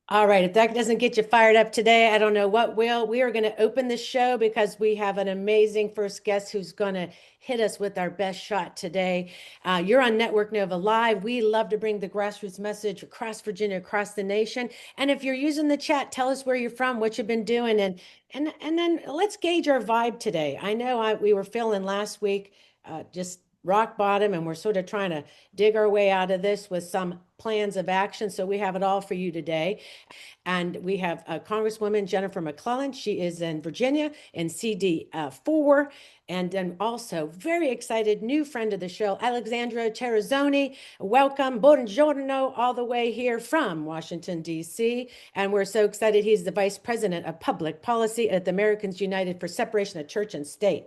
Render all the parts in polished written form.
All right, if that doesn't get you fired up today, I don't know what will. We are going to open the show because we have an amazing first guest who's going to hit us with our best shot today. You're on Network Nova Live. We love to bring the grassroots message across Virginia, across the nation. And if you're using the chat, tell us where you're from, what you've been doing, and then let's gauge our vibe today. I know we were feeling last week just rock bottom, and we're sort of trying to dig our way out of this with some plans of action. So we have it all for you today. And we have Congresswoman Jennifer McClellan. She is in Virginia in CD4. And then also very excited new friend of the show, Alexandra Terrazzoni. Welcome, buongiorno, all the way here from Washington, D.C. And we're so excited he's the Vice President of Public Policy at the Americans United for Separation of Church and State.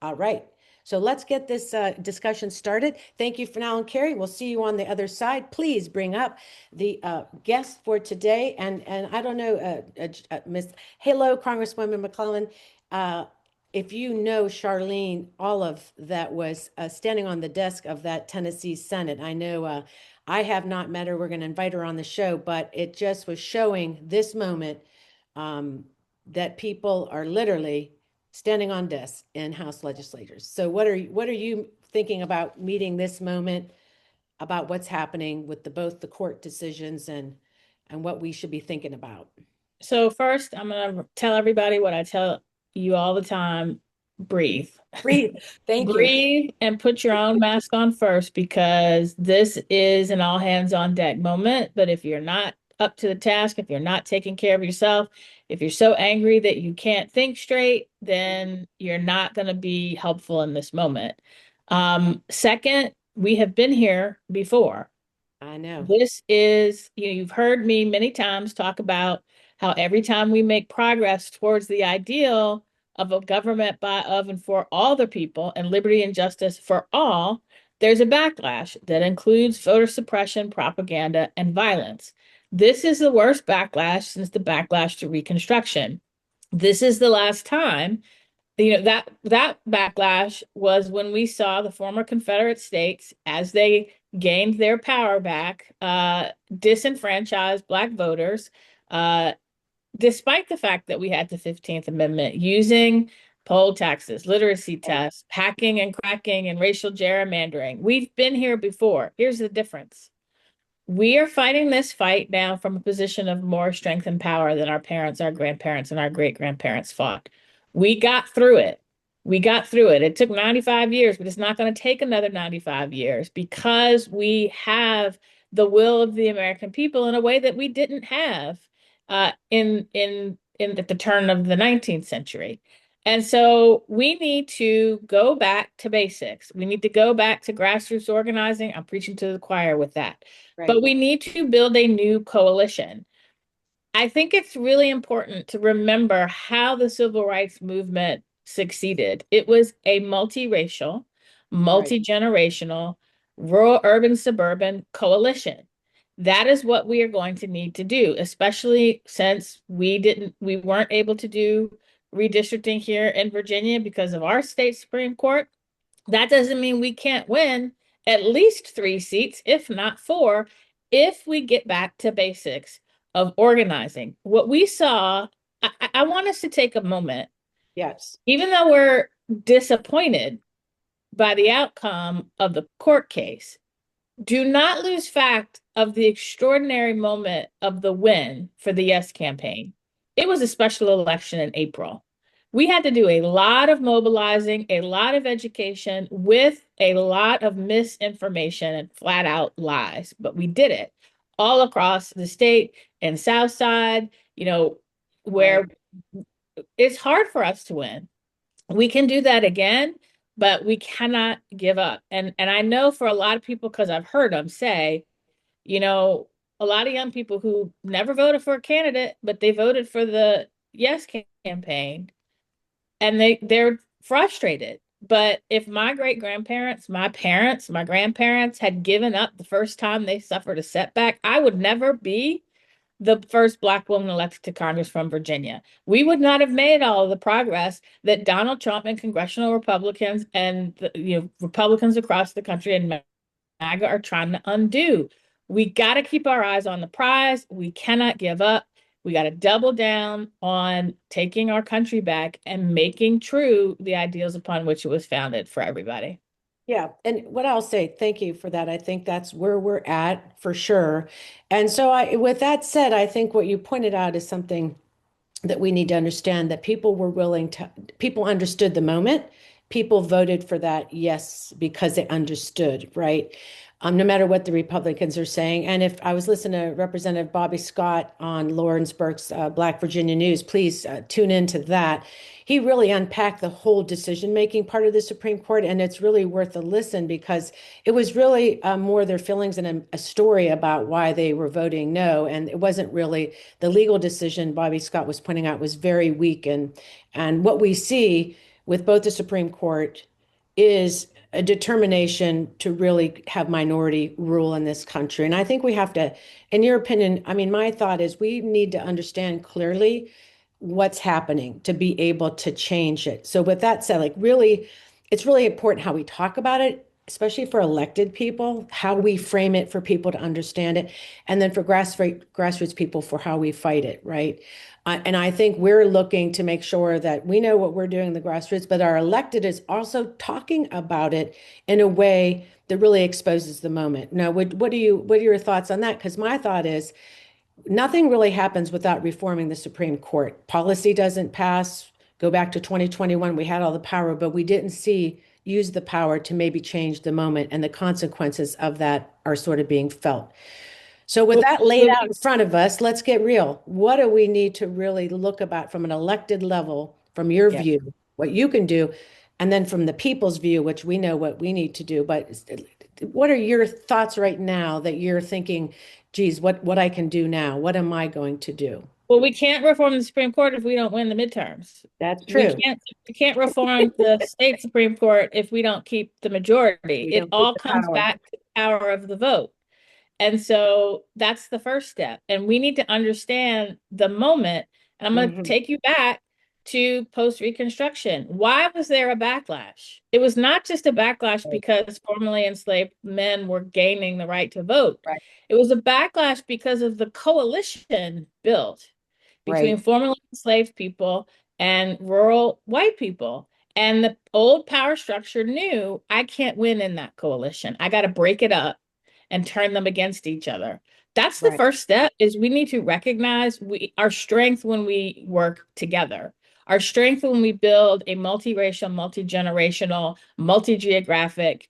All right. So let's get this discussion started. Thank you, Fernell and Carrie. We'll see you on the other side. Please bring up the guest for today. And I don't know, Miss Hello, Congresswoman McClellan. If you know Charlene Olive that was standing on the desk of that Tennessee Senate, I know I have not met her. We're going to invite her on the show, but it just was showing this moment that people are literally standing on desks in House legislators. So what are you thinking about meeting this moment, about what's happening with both the court decisions and what we should be thinking about? So first, I'm gonna tell everybody what I tell you all the time. Breathe. Breathe. Thank you. Breathe and put your own mask on first because this is an all hands on deck moment. But if you're not up to the task, if you're not taking care of yourself, if you're so angry that you can't think straight, then you're not going to be helpful in this moment. Second, we have been here before. I know. This is, you've heard me many times talk about how every time we make progress towards the ideal of a government by, of, and for all the people and liberty and justice for all, there's a backlash that includes voter suppression, propaganda, and violence. This is the worst backlash since the backlash to Reconstruction. This is the last time that backlash was when we saw the former Confederate states as they gained their power back, disenfranchise Black voters, uh, despite the fact that we had the 15th Amendment, using poll taxes, literacy tests, hacking and cracking, and racial gerrymandering. We've been here before. Here's the difference. We are fighting this fight now from a position of more strength and power than our parents, our grandparents, and our great grandparents fought. We got through it. We got through it. It took 95 years, but it's not going to take another 95 years because we have the will of the American people in a way that we didn't have in at the turn of the 19th century. And so we need to go back to basics. We need to go back to grassroots organizing. I'm preaching to the choir with that. Right. But we need to build a new coalition. I think it's really important to remember how the civil rights movement succeeded. It was a multiracial, Right. multi-generational, rural, urban, suburban coalition. That is what we are going to need to do, especially since we weren't able to do redistricting here in Virginia because of our state Supreme Court. That doesn't mean we can't win at least 3 seats, if not four, if we get back to basics of organizing. What we saw, I want us to take a moment, Yes. even though we're disappointed by the outcome of the court case, do not lose fact of the extraordinary moment of the win for the Yes campaign. It was a special election in April. We had to do a lot of mobilizing, a lot of education with a lot of misinformation and flat out lies, but we did it all across the state and South Side, Right. where it's hard for us to win. We can do that again, but we cannot give up. And I know for a lot of people, because I've heard them say, you know, a lot of young people who never voted for a candidate, but they voted for the Yes campaign, and they're frustrated. But if my great grandparents, my parents, my grandparents had given up the first time they suffered a setback, I would never be the first Black woman elected to Congress from Virginia. We would not have made all of the progress that Donald Trump and congressional Republicans and Republicans across the country and MAGA are trying to undo. We got to keep our eyes on the prize. We cannot give up. We got to double down on taking our country back and making true the ideals upon which it was founded for everybody. Yeah, and what I'll say, thank you for that. I think that's where we're at for sure. And so with that said, I think what you pointed out is something that we need to understand, that people were willing to, people understood the moment. People voted for that yes because they understood, right? No matter what the Republicans are saying. And if I was listening to Representative Bobby Scott on Lawrence Burke's Black Virginia News, please tune into that. He really unpacked the whole decision-making part of the Supreme Court, and it's really worth a listen because it was really more their feelings and a story about why they were voting no, and it wasn't really the legal decision. Bobby Scott was pointing out was very weak, and what we see with both the Supreme Court is a determination to really have minority rule in this country. And I think we have to, in your opinion, I mean, my thought is we need to understand clearly what's happening to be able to change it. So with that said, like really, it's really important how we talk about it, especially for elected people, how we frame it for people to understand it, and then for grassroots people for how we fight it, right? And I think we're looking to make sure that we know what we're doing in the grassroots, but our elected is also talking about it in a way that really exposes the moment. Now, what are your thoughts on that? Because my thought is nothing really happens without reforming the Supreme Court. Policy doesn't pass. Go back to 2021, we had all the power, but we didn't use the power to maybe change the moment, and the consequences of that are sort of being felt. So with that laid out in front of us, let's get real. What do we need to really look about from an elected level, from your Yeah. view, what you can do, and then from the people's view, which we know what we need to do. But what are your thoughts right now that you're thinking, geez, what I can do now? What am I going to do? Well, we can't reform the Supreme Court if we don't win the midterms. That's We true. can't we can't reform the state Supreme Court if we don't keep the majority. We It don't keep all the comes power. back to the power of the vote. And so that's the first step. And we need to understand the moment. And I'm going to Mhm. take you back to post-Reconstruction. Why was there a backlash? It was not just a backlash Right. because formerly enslaved men were gaining the right to vote. Right. It was a backlash because of the coalition built between Right. formerly enslaved people and rural white people. And the old power structure knew I can't win in that coalition. I got to break it up and turn them against each other. That's the Right. first step is we need to recognize our strength when we work together. Our strength when we build a multiracial, multi-generational, multi-geographic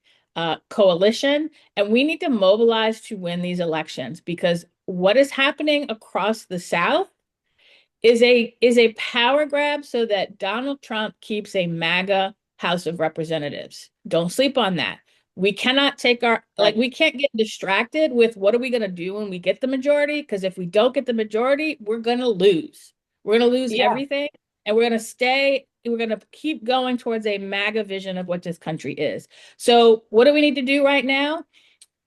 coalition. And we need to mobilize to win these elections because what is happening across the South is a power grab so that Donald Trump keeps a MAGA House of Representatives. Don't sleep on that. We cannot take our Right. we can't get distracted with what are we going to do when we get the majority? Because if we don't get the majority, we're going to lose. We're going to lose Yeah. everything, and we're going to keep going towards a MAGA vision of what this country is. So, what do we need to do right now?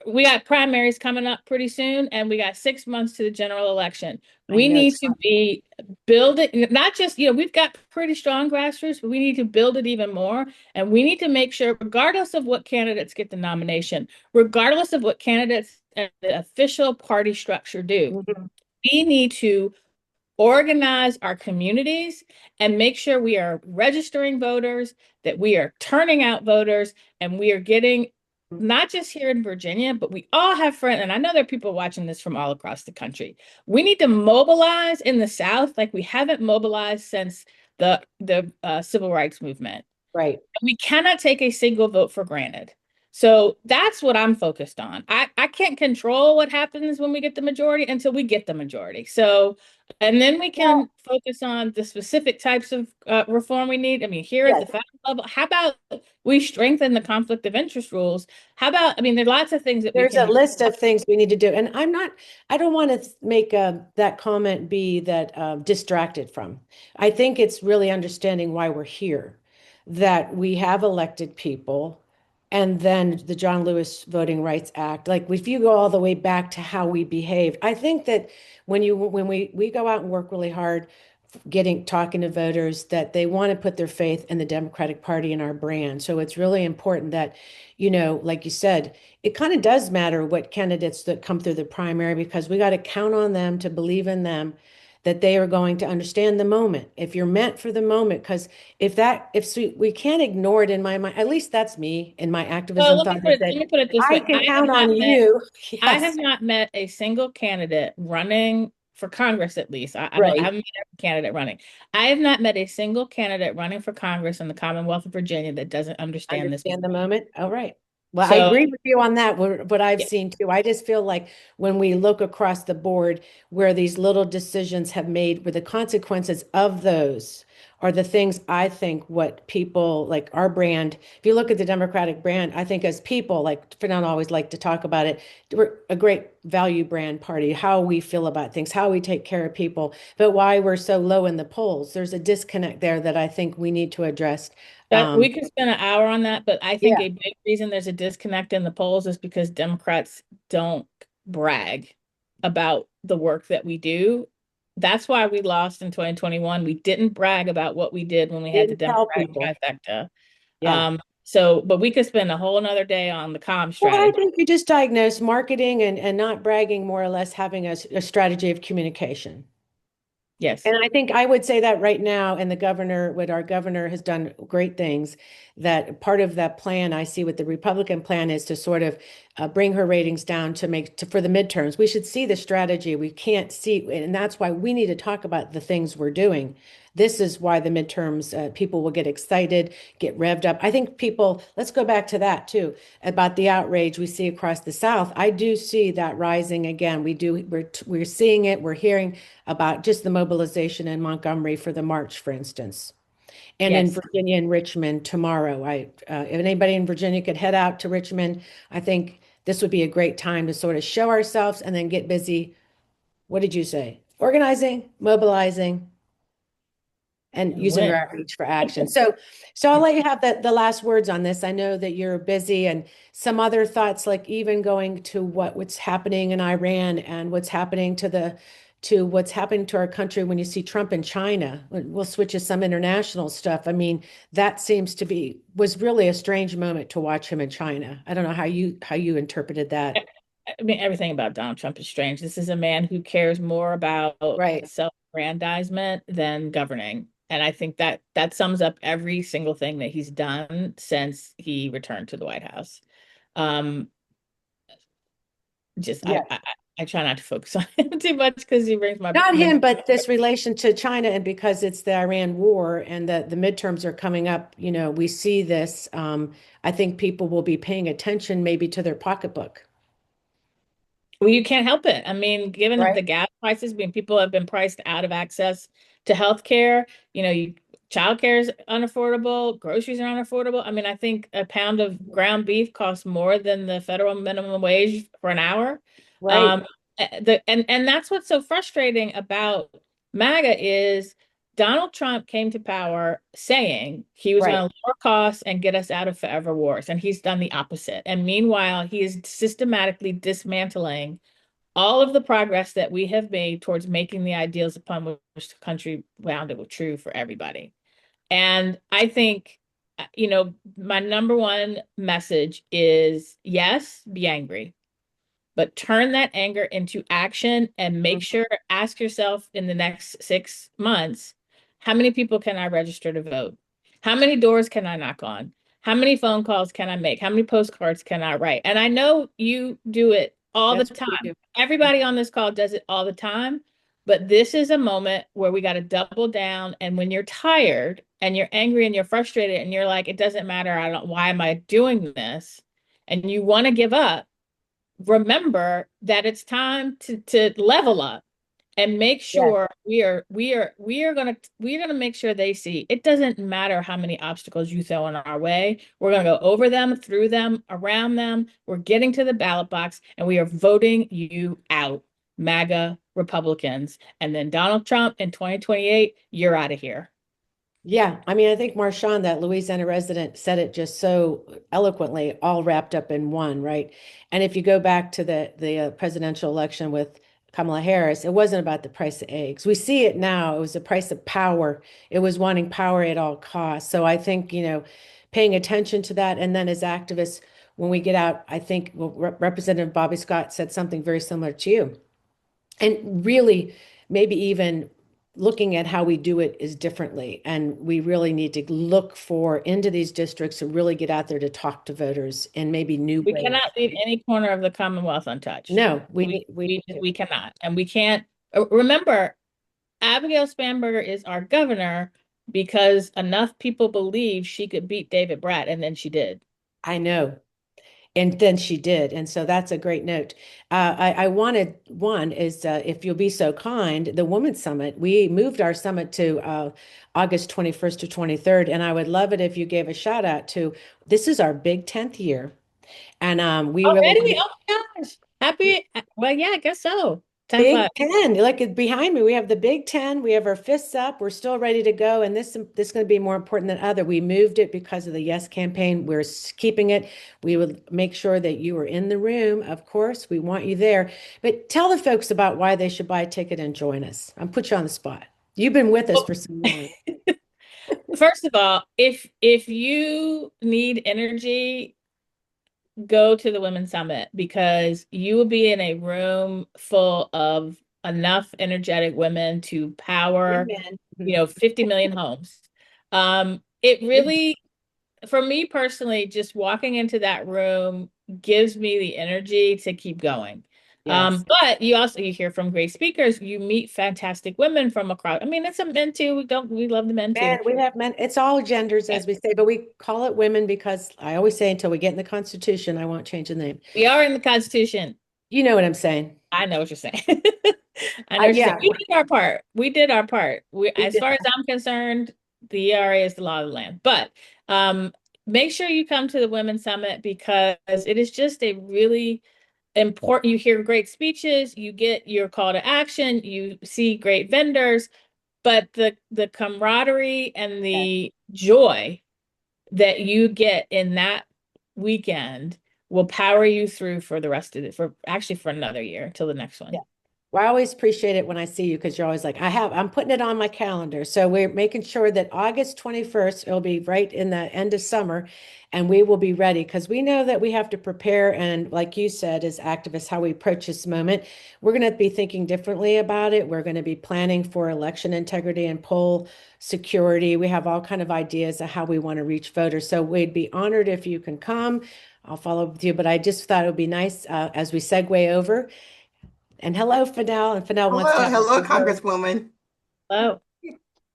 We got primaries coming up pretty soon, and we got 6 months to the general election. I We know need it's to be building, not just, we've got pretty strong grassroots, but we need to build it even more. And we need to make sure, regardless of what candidates get the nomination, regardless of what candidates and the official party structure do, Mhm. we need to organize our communities and make sure we are registering voters, that we are turning out voters, and we are getting not just here in Virginia, but we all have friends, and I know there are people watching this from all across the country. We need to mobilize in the South like we haven't mobilized since the civil rights movement. Right. We cannot take a single vote for granted. So that's what I'm focused on. I can't control what happens when we get the majority until we get the majority. So, and then we Well, can focus on the specific types of reform we need. I mean, here at yes, the federal level, how about we strengthen the conflict of interest rules? How about, I mean, there are lots of things that we there's can a do. list of things we need to do. And I don't want to make that comment be that distracted from. I think it's really understanding why we're here, that we have elected people, and then the John Lewis Voting Rights Act. Like if you go all the way back to how we behave, I think that when we go out and work really hard talking to voters that they want to put their faith in the Democratic Party and our brand. So it's really important that, like you said, it kind of does matter what candidates that come through the primary, because we got to count on them to believe in them, that they are going to understand the moment. If you're meant for the moment, because if we can't ignore it, in my mind, at least that's me in my Well, activism thought, is let that me put it this I way. can count on you. I have Yes, not met a single candidate running for Congress, at least. I right. haven't met every candidate running. I have not met a single candidate running for Congress in the Commonwealth of Virginia that doesn't understand this Understand the movement. moment. All right. Well, I So, agree with you on that, what I've yeah, seen too. I just feel like when we look across the board where these little decisions have made, where the consequences of those are the things I think what people like our brand, if you look at the Democratic brand, I think as people, like Fernando always like to talk about it, we're a great value brand party, how we feel about things, how we take care of people, but why we're so low in the polls. There's a disconnect there that I think we need to address. that we could spend an hour on that, but I think Yeah. a big reason there's a disconnect in the polls is because Democrats don't brag about the work that we do. That's why we lost in 2021. We didn't brag about what we did when we had the Didn't tell Democratic people. trifecta. Yeah. But we could spend a whole nother day on the comm Well, I strategy. think you just diagnose marketing and not bragging, more or less having a strategy of communication. Yes. And I think I would say that right now, and what our governor has done great things, that part of that plan I see with the Republican plan is to sort of bring her ratings down for the midterms. We should see the strategy. We can't see, and that's why we need to talk about the things we're doing. This is why the midterms, people will get excited, get revved up. I think let's go back to that too, about the outrage we see across the South. I do see that rising again. We're seeing it, we're hearing about just the mobilization in Montgomery for the march, for instance, and in Yes. Virginia and Richmond tomorrow. If anybody in Virginia could head out to Richmond, I think this would be a great time to sort of show ourselves and then get busy. What did you say? Organizing, mobilizing, and And using our win. outreach for action. So I'll let you have the last words on this. I know that you're busy, and some other thoughts, like even going to what's happening in Iran and what's happening to our country when you see Trump in China. We'll switch to some international stuff. I mean, that was really a strange moment to watch him in China. I don't know how you interpreted that. I mean, everything about Donald Trump is strange. This is a man who cares more about Right. self-aggrandizement than governing. And I think that sums up every single thing that he's done since he returned to the White House. Um, just Yeah. I try not to focus on him too much because he brings my Not him, mental. but this relation to China, and because it's the Iran war and the midterms are coming up, we see this. I think people will be paying attention maybe to their pocketbook. Well, you can't help it. I mean, given Right. the gas prices, I mean, people have been priced out of access to healthcare. Childcare is unaffordable, groceries are unaffordable. I mean, I think a pound of ground beef costs more than the federal minimum wage for an hour. Right. Um, and that's what's so frustrating about MAGA is Donald Trump came to power saying he was Right. going to lower costs and get us out of forever wars, and he's done the opposite. And meanwhile, he is systematically dismantling all of the progress that we have made towards making the ideals upon which the country founded were true for everybody. And I think, my number one message is yes, be angry, but turn that anger into action and make Mhm. sure, ask yourself in the next 6 months, how many people can I register to vote? How many doors can I knock on? How many phone calls can I make? How many postcards can I write? And I know you do it all the That's what we time. do. Everybody on this call does it all the time. But this is a moment where we got to double down. And when you're tired and you're angry and you're frustrated and you're like, it doesn't matter, why am I doing this? And you want to give up, remember that it's time to level up and make Yeah. sure we're gonna make sure they see it doesn't matter how many obstacles you throw in our way. We're gonna go over them, through them, around them. We're getting to the ballot box and we are voting you out, MAGA Republicans. And then Donald Trump in 2028, you're out of here. Yeah. I mean, I think Marshawn, that Louisiana resident, said it just so eloquently, all wrapped up in one, right? And if you go back to the presidential election with Kamala Harris, it wasn't about the price of eggs. We see it now. It was the price of power. It was wanting power at all costs. So I think, paying attention to that. And then as activists, when we get out, I think Representative Bobby Scott said something very similar to you. And really, maybe even looking at how we do it is differently. And we really need to look for into these districts and really get out there to talk to voters in maybe new We ways. cannot leave any corner of the Commonwealth untouched. No, We cannot. And we can't remember Abigail Spanberger is our governor because enough people believe she could beat David Brat, and then she did. I know. And then she did. And so that's a great note. I wanted one is if you'll be so kind, the Women's Summit. We moved our summit to August 21st to 23rd. And I would love it if you gave a shout out to this is our big 10th year. And we Already? really Oh my gosh. Happy. Well, yeah, I guess so. 10 Big plus. 10, like behind me, we have the Big 10. We have our fists up. We're still ready to go. And this is going to be more important than other. We moved it because of the Yes campaign. We're keeping it. We would make sure that you are in the room. Of course, we want you there. But tell the folks about why they should buy a ticket and join us. I'm put you on the spot. You've been with us for so long. First of all, if you need energy, go to the Women's Summit because you will be in a room full of enough energetic women to power, Amen. 50 million homes. It really, for me personally, just walking into that room gives me the energy to keep going. Yes. But you hear from great speakers, you meet fantastic women from across. I mean, it's a men too. We love the men too. Men, we have men. It's all genders, Yeah. as we say, but we call it women because I always say until we get in the Constitution, I won't change the name. We are in the Constitution. You know what I'm saying? I know what you're saying. I know what you're saying. Yeah, We did our part. We did our part. we As did. far as I'm concerned, the ERA is the law of the land. But make sure you come to the Women's Summit because it is just a really important. You hear great speeches, you get your call to action, you see great vendors, but the camaraderie and the joy that you get in that weekend will power you through for the rest of it, for another year till the next one. Yeah. Well, I always appreciate it when I see you because you're always like, I'm putting it on my calendar. So we're making sure that August 21st, it'll be right in the end of summer, and we will be ready because we know that we have to prepare. And like you said, as activists, how we approach this moment, we're going to be thinking differently about it. We're going to be planning for election integrity and poll security. We have all kind of ideas of how we want to reach voters. So we'd be honored if you can come. I'll follow up with you, but I just thought it would be nice as we segue over. And hello, Fidel. And Fidel wants to Hello, have hello, a word. Congresswoman. Hello.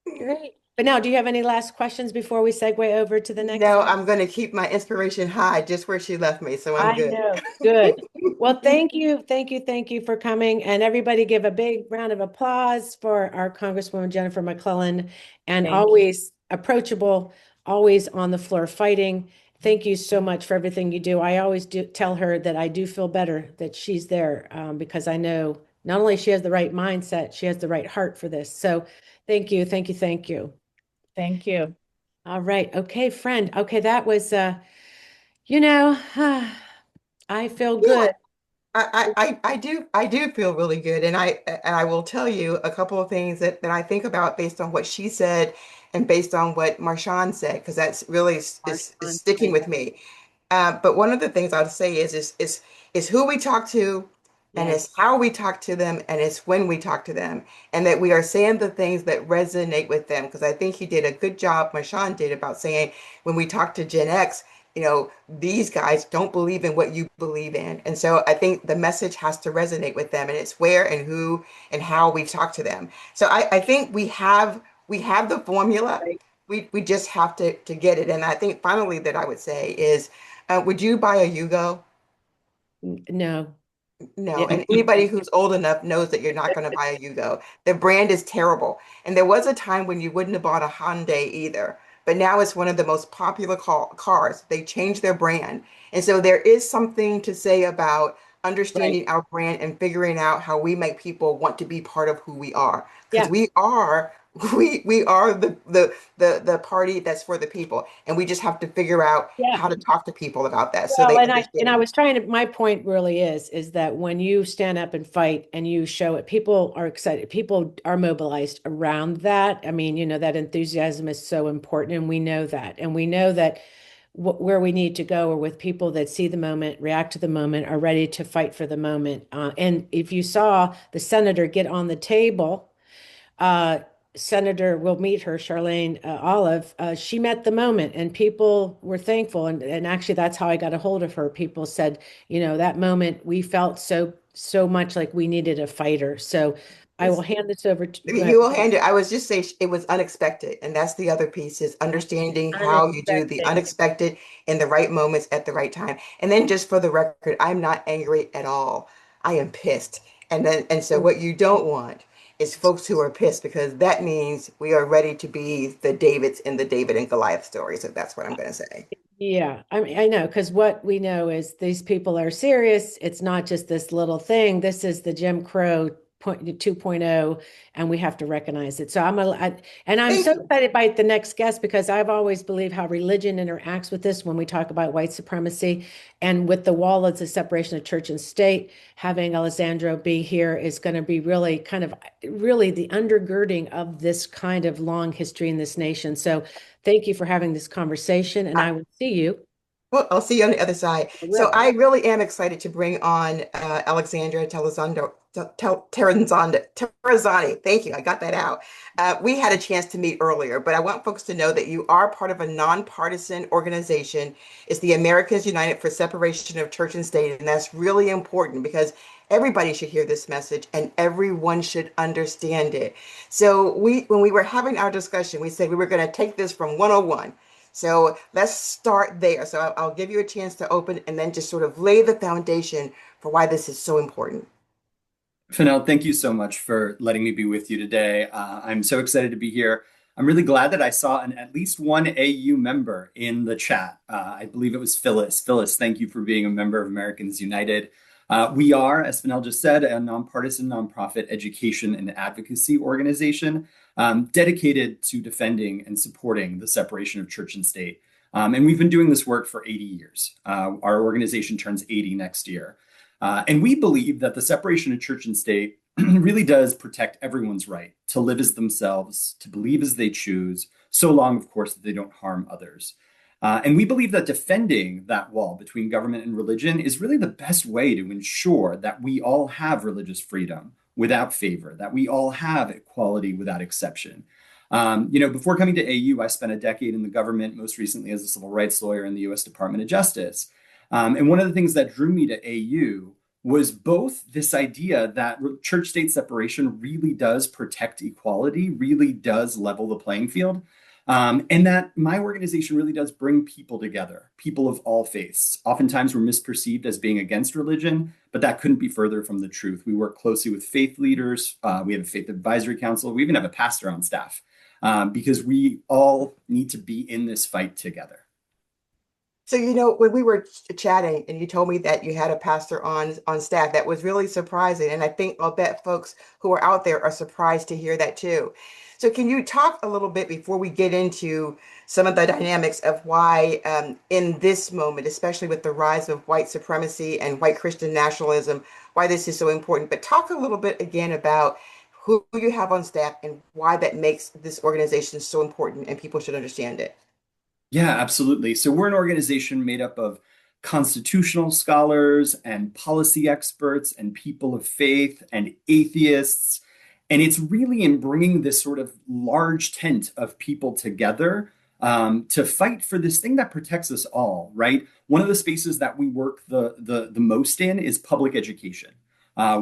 Great. But now, do you have any last questions before we segue over to the next? No, I'm going to keep my inspiration high just where she left me, so I'm I good. know. Good. Well, thank you. Thank you. Thank you for coming. And everybody give a big round of applause for our Congresswoman Jennifer McClellan and Thank you. always approachable, always on the floor fighting. Thank you so much for everything you do. I always do tell her that I do feel better that she's there because I know not only she has the right mindset, she has the right heart for this. So thank you. Thank you. Thank you. Thank you. All right. Okay, friend. Okay, that was you know, I feel Yeah, good. I do feel really good, and I will tell you a couple of things that I think about based on what she said and based on what Marshawn said, because that's really is sticking with me. But one of the things I'll say is who we talk to, and Yes. it's how we talk to them, and it's when we talk to them, and that we are saying the things that resonate with them. Because I think he did a good job, Marshawn did, about saying when we talk to Gen X, these guys don't believe in what you believe in. And so I think the message has to resonate with them, and it's where and who and how we talk to them. So I think we have the formula. Right. We just have to get it. And I think finally that I would say is, would you buy a Yugo? No. No, It- and anybody who's old enough knows that you're not going to buy a Yugo. The brand is terrible. And there was a time when you wouldn't have bought a Hyundai either, but now it's one of the most popular cars. They changed their brand. And so there is something to say about right. understanding our brand and figuring out how we make people want to be part of who we are. Because Yeah. we are We are the party that's for the people, and we just have to figure out Yeah. how to talk to people about that so Well, they and I understand. was trying to, my point really is that when you stand up and fight and you show it, people are excited. People are mobilized around that. I mean, that enthusiasm is so important, and we know that. And we know that where we need to go are with people that see the moment, react to the moment, are ready to fight for the moment. And if you saw the senator get on the table, uh, Senator, we'll meet her, Charlene Olive. She met the moment, and people were thankful. And actually, that's how I got a hold of her. People said, that moment we felt so much like we needed a fighter. So I will hand this over to, go ahead. You will handle. I was just saying it was unexpected, and that's the other piece is understanding how you do the Unexpected. unexpected in the right moments at the right time. And then, just for the record, I'm not angry at all. I am pissed, and so what you don't want is folks who are pissed because that means we are ready to be the Davids in the David and Goliath story. So that's what I'm going to say. Yeah, I mean, I know because what we know is these people are serious. It's not just this little thing. This is the Jim Crow 2.0, and we have to recognize it. So and I'm Thank so you. excited by the next guest because I've always believed how religion interacts with this when we talk about white supremacy, and with the wall of the separation of church and state. Having Alessandro be here is going to be really kind of really the undergirding of this kind of long history in this nation. So thank you for having this conversation, and I will see you. Well, I'll see you on the other side. I So will. I really am excited to bring on Alexandra Terrazani. Thank you. I got that out. We had a chance to meet earlier, but I want folks to know that you are part of a nonpartisan organization. It's the Americans United for Separation of Church and State, and that's really important because everybody should hear this message and everyone should understand it. So when we were having our discussion, we said we were going to take this from 101. So let's start there. So I'll give you a chance to open and then just sort of lay the foundation for why this is so important. Fennell, thank you so much for letting me be with you today. I'm so excited to be here. I'm really glad that I saw at least one AU member in the chat. I believe it was Phyllis. Phyllis, thank you for being a member of Americans United. We are, as Fennell just said, a nonpartisan nonprofit education and advocacy organization dedicated to defending and supporting the separation of church and state. And we've been doing this work for 80 years. Our organization turns 80 next year. And we believe that the separation of church and state really does protect everyone's right to live as themselves, to believe as they choose, so long, of course, that they don't harm others. And we believe that defending that wall between government and religion is really the best way to ensure that we all have religious freedom without favor, that we all have equality without exception. Before coming to AU, I spent a decade in the government, most recently as a civil rights lawyer in the US Department of Justice. And one of the things that drew me to AU was both this idea that church-state separation really does protect equality, really does level the playing field, and that my organization really does bring people together, people of all faiths. Oftentimes we're misperceived as being against religion, but that couldn't be further from the truth. We work closely with faith leaders. We have a faith advisory council. We even have a pastor on staff because we all need to be in this fight together. So, when we were chatting and you told me that you had a pastor on staff, that was really surprising. And I think I'll bet folks who are out there are surprised to hear that too. So can you talk a little bit before we get into some of the dynamics of why in this moment, especially with the rise of white supremacy and white Christian nationalism, why this is so important, but talk a little bit again about who you have on staff and why that makes this organization so important and people should understand it. Yeah, absolutely. So we're an organization made up of constitutional scholars and policy experts and people of faith and atheists. And it's really in bringing this sort of large tent of people together to fight for this thing that protects us all, right? One of the spaces that we work the most in is public education.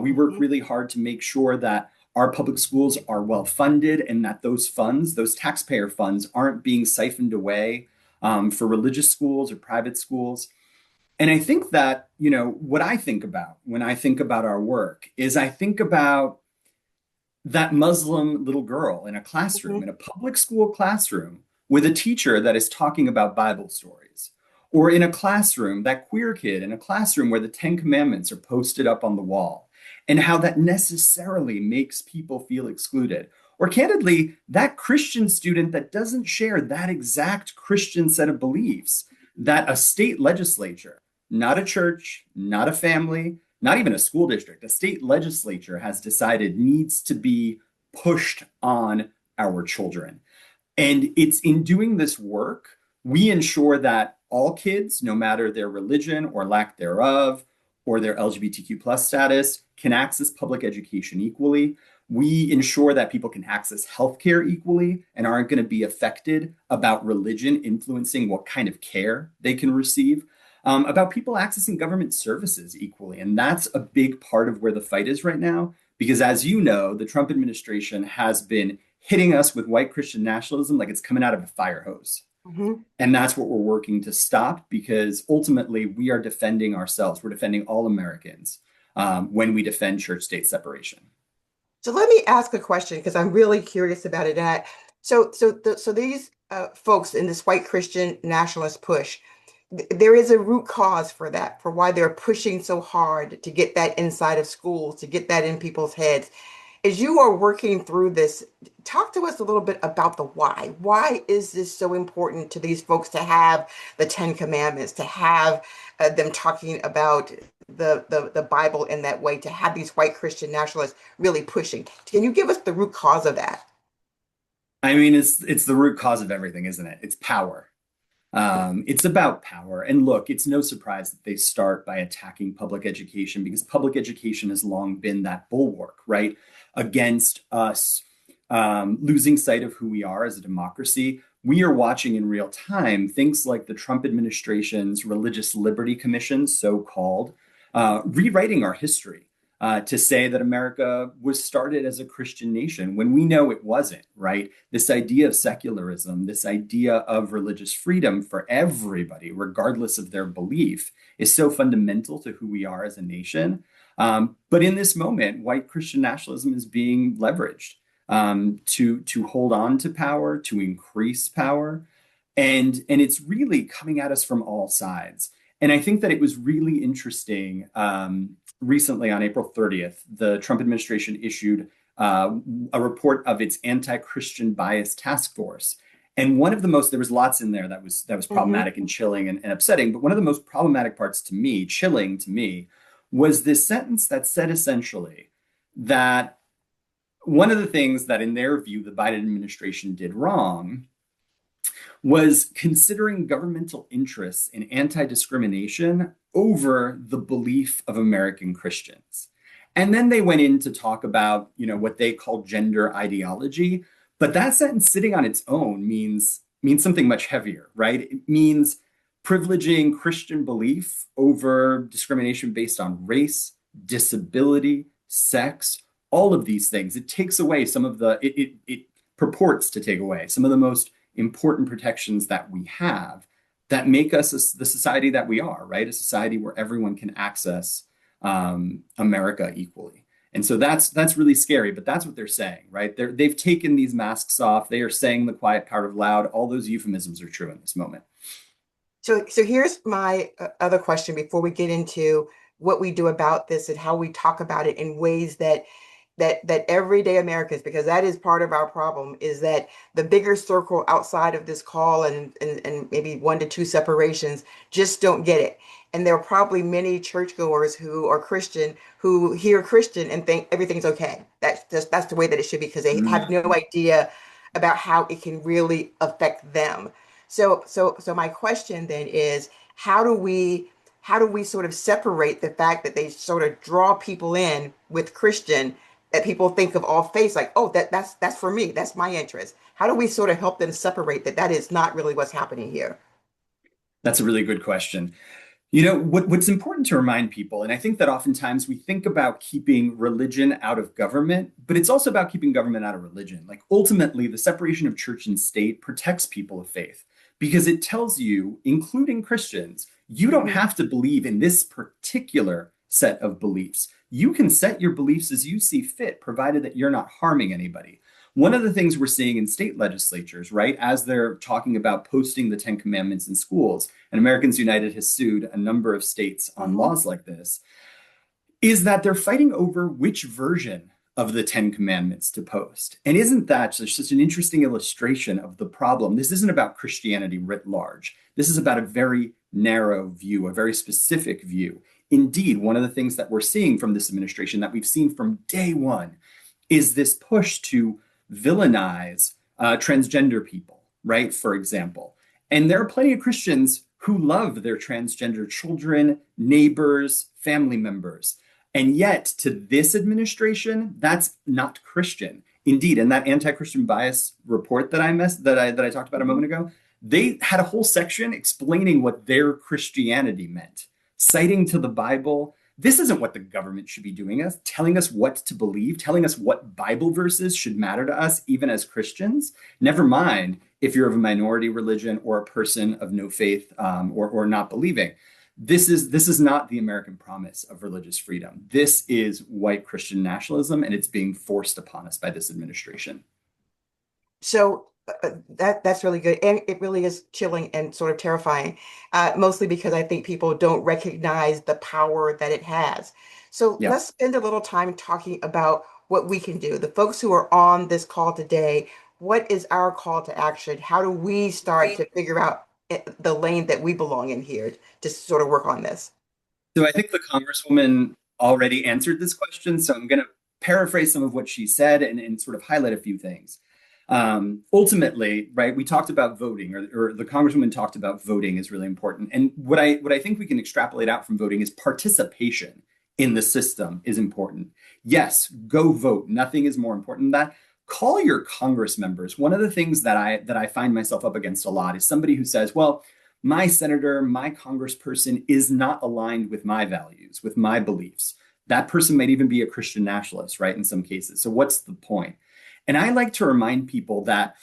We work really hard to make sure that our public schools are well funded and that those funds, those taxpayer funds, aren't being siphoned away for religious schools or private schools. And I think that, what I think about when I think about our work is I think about that Muslim little girl in a classroom, in a public school classroom, with a teacher that is talking about Bible stories. Or in a classroom, that queer kid in a classroom where the Ten Commandments are posted up on the wall, and how that necessarily makes people feel excluded. or candidly, that Christian student that doesn't share that exact Christian set of beliefs that a state legislature, not a church, not a family, not even a school district, a state legislature has decided needs to be pushed on our children. And it's in doing this work, we ensure that all kids, no matter their religion or lack thereof, or their LGBTQ plus status, can access public education equally. We ensure that people can access healthcare equally and aren't going to be affected about religion influencing what kind of care they can receive, about people accessing government services equally. And that's a big part of where the fight is right now, because as you know, the Trump administration has been hitting us with white Christian nationalism like it's coming out of a fire hose. Mhm. And that's what we're working to stop, because ultimately we are defending ourselves. We're defending all Americans when we defend church-state separation. So let me ask a question because I'm really curious about it. So these folks in this white Christian nationalist push, there is a root cause for that, for why they're pushing so hard to get that inside of schools, to get that in people's heads. As you are working through this, talk to us a little bit about the why. Why is this so important to these folks to have the Ten Commandments, to have them talking about the Bible in that way, to have these white Christian nationalists really pushing? Can you give us the root cause of that? I mean, it's the root cause of everything, isn't it? It's power. It's about power. And look, it's no surprise that they start by attacking public education, because public education has long been that bulwark, right, against us losing sight of who we are as a democracy. We are watching in real time things like the Trump administration's Religious Liberty Commission, so-called, rewriting our history. To say that America was started as a Christian nation when we know it wasn't, right? This idea of secularism, this idea of religious freedom for everybody, regardless of their belief, is so fundamental to who we are as a nation. But in this moment, white Christian nationalism is being leveraged to hold on to power, to increase power. And it's really coming at us from all sides. And I think that it was really interesting. Recently, on April 30th, the Trump administration issued a report of its anti-Christian bias task force. And one of the most, there was lots in there that was problematic and chilling and upsetting. But one of the most problematic parts to me, chilling to me, was this sentence that said essentially that one of the things that in their view, the Biden administration did wrong was considering governmental interests in anti-discrimination over the belief of American Christians. And then they went in to talk about, what they call gender ideology. But that sentence sitting on its own means something much heavier, right? It means privileging Christian belief over discrimination based on race, disability, sex, all of these things. It takes away it purports to take away some of the most important protections that we have that make us the society that we are, right? A society where everyone can access America equally. And so that's really scary, but that's what they're saying, right? They've taken these masks off. They are saying the quiet part of loud. All those euphemisms are true in this moment. So here's my other question before we get into what we do about this and how we talk about it in ways that everyday Americans, because that is part of our problem, is that the bigger circle outside of this call and maybe 1 to 2 separations just don't get it. And there are probably many churchgoers who are Christian who hear Christian and think everything's okay. That's the way that it should be, because they have no idea about how it can really affect them. So my question then is, how do we sort of separate the fact that they sort of draw people in with Christian, that people think of all faiths like, oh, that's for me, that's my interest? How do we sort of help them separate that is not really what's happening here? That's a really good question. What's important to remind people, and I think that oftentimes we think about keeping religion out of government, but it's also about keeping government out of religion. Like ultimately, the separation of church and state protects people of faith, because it tells you, including Christians, you don't have to believe in this particular set of beliefs. You can set your beliefs as you see fit, provided that you're not harming anybody. One of the things we're seeing in state legislatures, right, as they're talking about posting the 10 Commandments in schools, and Americans United has sued a number of states on laws like this, is that they're fighting over which version of the Ten Commandments to post. And isn't that just such an interesting illustration of the problem? This isn't about Christianity writ large. This is about a very narrow view, a very specific view. Indeed, one of the things that we're seeing from this administration that we've seen from day one is this push to villainize transgender people, right? For example. And there are plenty of Christians who love their transgender children, neighbors, family members. And yet, to this administration, that's not Christian. Indeed, in that anti-Christian bias report that I talked about a moment ago, they had a whole section explaining what their Christianity meant, citing to the Bible. This isn't what the government should be doing, telling us what to believe, telling us what Bible verses should matter to us, even as Christians. Never mind if you're of a minority religion or a person of no faith or not believing. This is not the American promise of religious freedom. This is white Christian nationalism, and it's being forced upon us by this administration. So that's really good. And it really is chilling and sort of terrifying, mostly because I think people don't recognize the power that it has. So Yeah. let's spend a little time talking about what we can do. The folks who are on this call today, what is our call to action? How do we start to figure out the lane that we belong in here to sort of work on this? So I think the Congresswoman already answered this question. So I'm going to paraphrase some of what she said and sort of highlight a few things. Ultimately, right, we talked about voting, or the Congresswoman talked about voting is really important. And what I think we can extrapolate out from voting is participation in the system is important. Yes, go vote. Nothing is more important than that. Call your Congress members. One of the things that I find myself up against a lot is somebody who says, well, my senator, my congressperson is not aligned with my values, with my beliefs. That person might even be a Christian nationalist, right, in some cases. So what's the point? And I like to remind people that,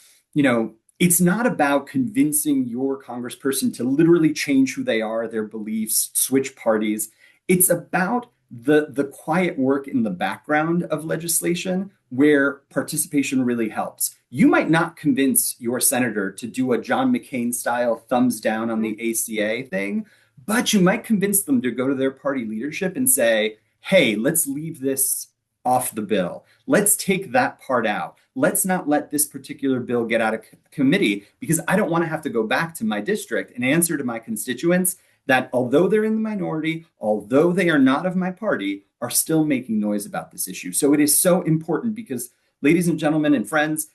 it's not about convincing your congressperson to literally change who they are, their beliefs, switch parties. It's about the quiet work in the background of legislation where participation really helps. You might not convince your senator to do a John McCain style thumbs down on the ACA thing, but you might convince them to go to their party leadership and say, hey, let's leave this off the bill. Let's take that part out. Let's not let this particular bill get out of committee, because I don't want to have to go back to my district and answer to my constituents that although they're in the minority, although they are not of my party, are still making noise about this issue. So it is so important because, ladies and gentlemen and friends,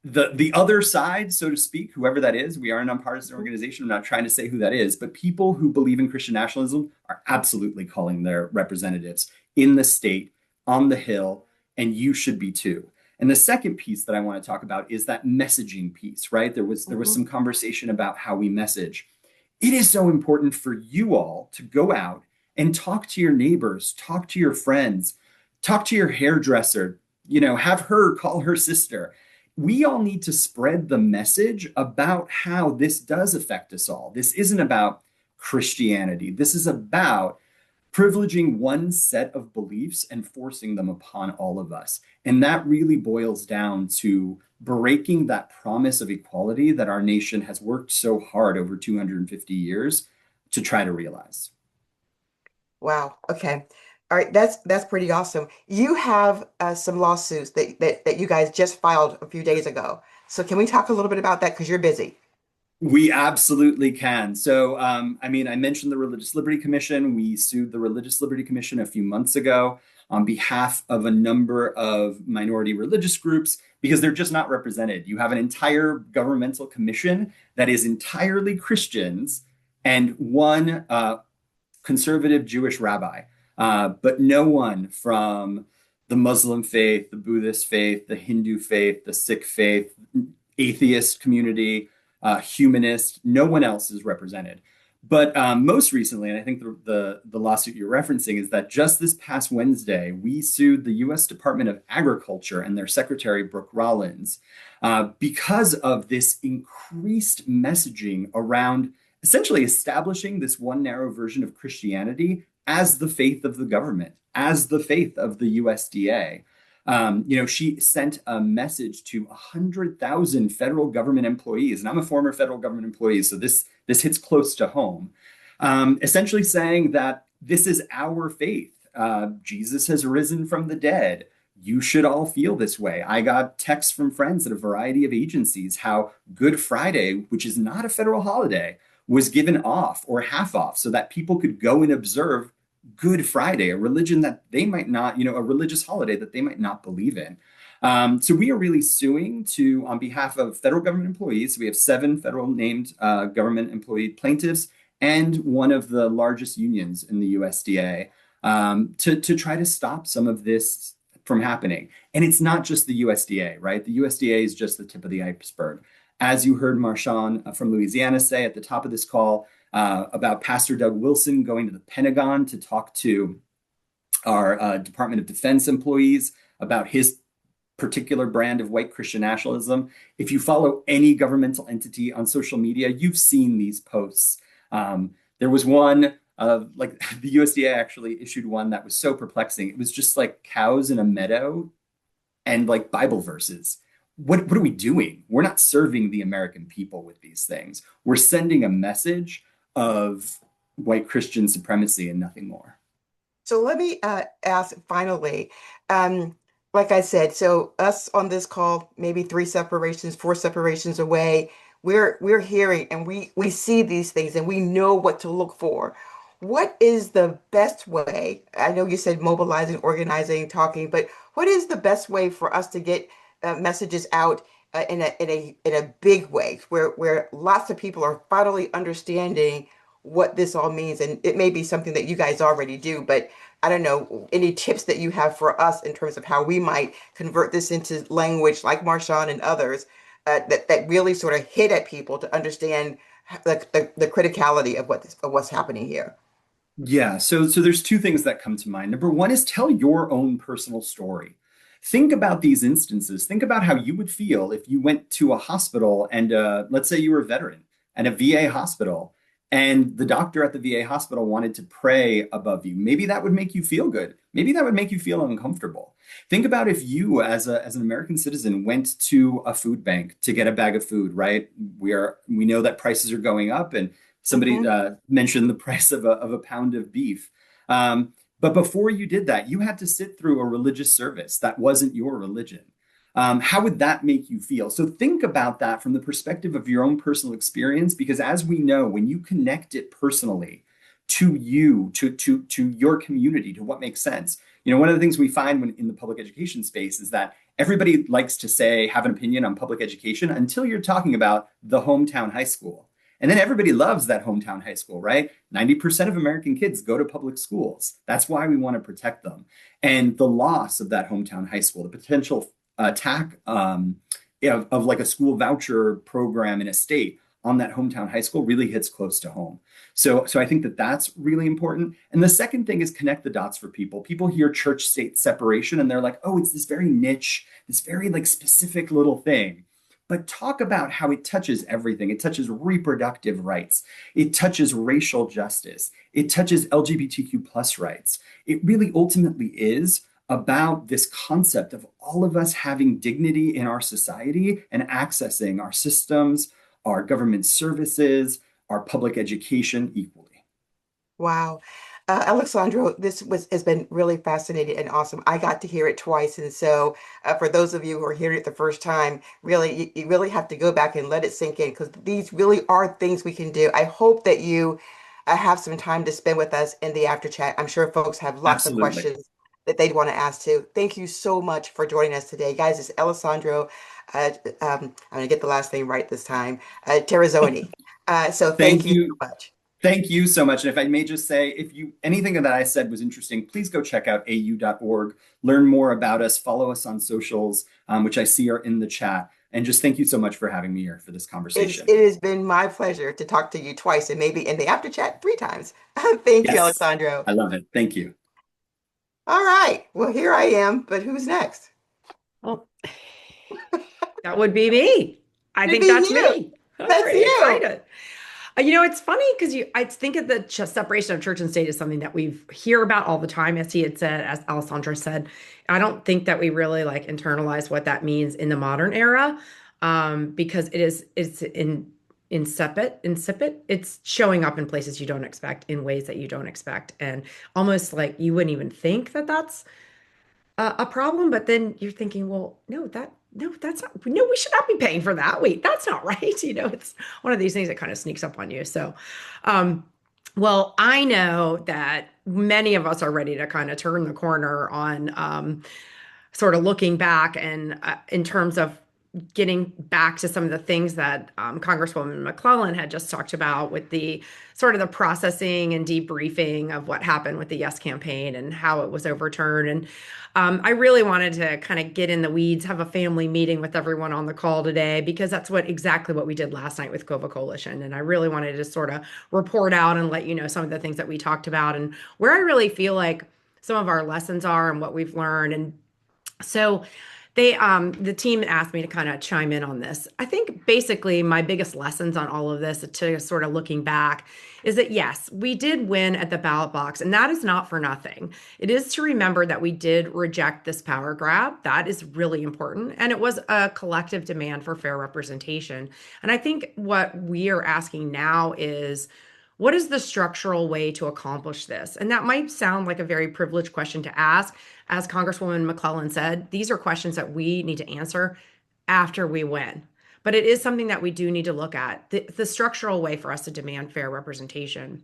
the other side, so to speak, whoever that is, we are a nonpartisan organization. I'm not trying to say who that is, but people who believe in Christian nationalism are absolutely calling their representatives in the state, on the Hill, and you should be too. And the second piece that I want to talk about is that messaging piece, right? There was some conversation about how we message. It is so important for you all to go out and talk to your neighbors, talk to your friends, talk to your hairdresser, have her call her sister. We all need to spread the message about how this does affect us all. This isn't about Christianity. This is about privileging one set of beliefs and forcing them upon all of us. And that really boils down to breaking that promise of equality that our nation has worked so hard over 250 years to try to realize. Wow. Okay. All right. That's pretty awesome. You have some lawsuits that you guys just filed a few days ago. So can we talk a little bit about that? Because you're busy. We absolutely can. So, I mentioned the Religious Liberty Commission. We sued the Religious Liberty Commission a few months ago on behalf of a number of minority religious groups because they're just not represented. You have an entire governmental commission that is entirely Christians and one conservative Jewish rabbi, but no one from the Muslim faith, the Buddhist faith, the Hindu faith, the Sikh faith, atheist community, humanist, no one else is represented. But most recently, and I think the lawsuit you're referencing is that just this past Wednesday, we sued the U.S. Department of Agriculture and their Secretary, Brooke Rollins, because of this increased messaging around essentially establishing this one narrow version of Christianity as the faith of the government, as the faith of the USDA. She sent a message to 100,000 federal government employees, and I'm a former federal government employee, so this hits close to home, essentially saying that this is our faith. Jesus has risen from the dead. you should all feel this way. I got texts from friends at a variety of agencies how Good Friday, which is not a federal holiday, was given off or half off so that people could go and observe Good Friday, a religion that they might not, a religious holiday that they might not believe in. So we are really suing on behalf of federal government employees. We have 7 federal named government employee plaintiffs and one of the largest unions in the USDA to try to stop some of this from happening. And it's not just the USDA, right? The USDA is just the tip of the iceberg. As you heard Marshawn from Louisiana say at the top of this call about Pastor Doug Wilson going to the Pentagon to talk to our Department of Defense employees about his particular brand of white Christian nationalism. If you follow any governmental entity on social media, you've seen these posts. There was one like the USDA actually issued one that was so perplexing. It was just like cows in a meadow and like Bible verses. What are we doing? We're not serving the American people with these things. We're sending a message of white Christian supremacy and nothing more. So let me ask finally, like I said, so us on this call, maybe 3 separations, 4 separations away, we're hearing and we see these things and we know what to look for. What is the best way? I know you said mobilizing, organizing, talking, but what is the best way for us to get messages out in a big way, where lots of people are finally understanding what this all means? And it may be something that you guys already do, but I don't know, any tips that you have for us in terms of how we might convert this into language like Marshawn and others that really sort of hit at people to understand the criticality of what's happening here. Yeah, so there's 2 things that come to mind. Number one is tell your own personal story. Think about these instances. Think about how you would feel if you went to a hospital and let's say you were a veteran and a VA hospital, and the doctor at the VA hospital wanted to pray above you. Maybe that would make you feel good. Maybe that would make you feel uncomfortable. Think about if you, as an American citizen, went to a food bank to get a bag of food. Right? We know that prices are going up, and somebody mentioned the price of a pound of beef. But before you did that, you had to sit through a religious service that wasn't your religion. How would that make you feel? So think about that from the perspective of your own personal experience, because as we know, when you connect it personally to you, to your community, to what makes sense, one of the things we find when in the public education space is that everybody likes to have an opinion on public education until you're talking about the hometown high school. And then everybody loves that hometown high school, right? 90% of American kids go to public schools. That's why we want to protect them. And the loss of that hometown high school, the potential attack of like a school voucher program in a state on that hometown high school really hits close to home. So I think that that's really important. And the second thing is connect the dots for people. People hear church-state separation and they're like, oh, it's this very niche, this very like specific little thing. But talk about how it touches everything. It touches reproductive rights. It touches racial justice. It touches LGBTQ plus rights. It really ultimately is about this concept of all of us having dignity in our society and accessing our systems, our government services, our public education equally. Wow. Alessandro, has been really fascinating and awesome. I got to hear it twice. And so for those of you who are hearing it the first time, really, you really have to go back and let it sink in, because these really are things we can do. I hope that you have some time to spend with us in the after chat. I'm sure folks have lots Absolutely. of questions that they'd want to ask too. Thank you so much for joining us today. Guys, it's Alessandro. I'm going to get the last name right this time. Terrazzoni. So thank you so much. Thank you so much. And if I may just say, if anything that I said was interesting, please go check out au.org, learn more about us, follow us on socials, which I see are in the chat. And just thank you so much for having me here for this conversation. It has been my pleasure to talk to you twice and maybe in the after chat 3 times. Thank you, Alessandro. I love it. Thank you. All right. Well, here I am, but who's next? Oh, that would be me. I think that's me. I'm That's pretty you. excited. It's funny because I think of the separation of church and state as something that we hear about all the time, as he had said, as Alessandro said. I don't think that we really like internalize what that means in the modern era, because it's insipid. It's showing up in places you don't expect, in ways that you don't expect, and almost like you wouldn't even think that that's a problem, but then you're thinking, well, that's not, no, we should not be paying for that. Wait, that's not right. It's one of these things that kind of sneaks up on you. So, um, well, I know that many of us are ready to kind of turn the corner on sort of looking back and in terms of getting back to some of the things that Congresswoman McClellan had just talked about with the sort of the processing and debriefing of what happened with the Yes campaign and how it was overturned. And I really wanted to kind of get in the weeds, have a family meeting with everyone on the call today, because that's exactly what we did last night with Cova Coalition. And I really wanted to sort of report out and let you know some of the things that we talked about and where I really feel like some of our lessons are and what we've learned. And so the team asked me to kind of chime in on this. I think basically my biggest lessons on all of this, to sort of looking back, is that yes, we did win at the ballot box, and that is not for nothing. It is to remember that we did reject this power grab. That is really important. And it was a collective demand for fair representation. And I think what we are asking now is, what is the structural way to accomplish this? And that might sound like a very privileged question to ask. As Congresswoman McClellan said, these are questions that we need to answer after we win. But it is something that we do need to look at, the structural way for us to demand fair representation.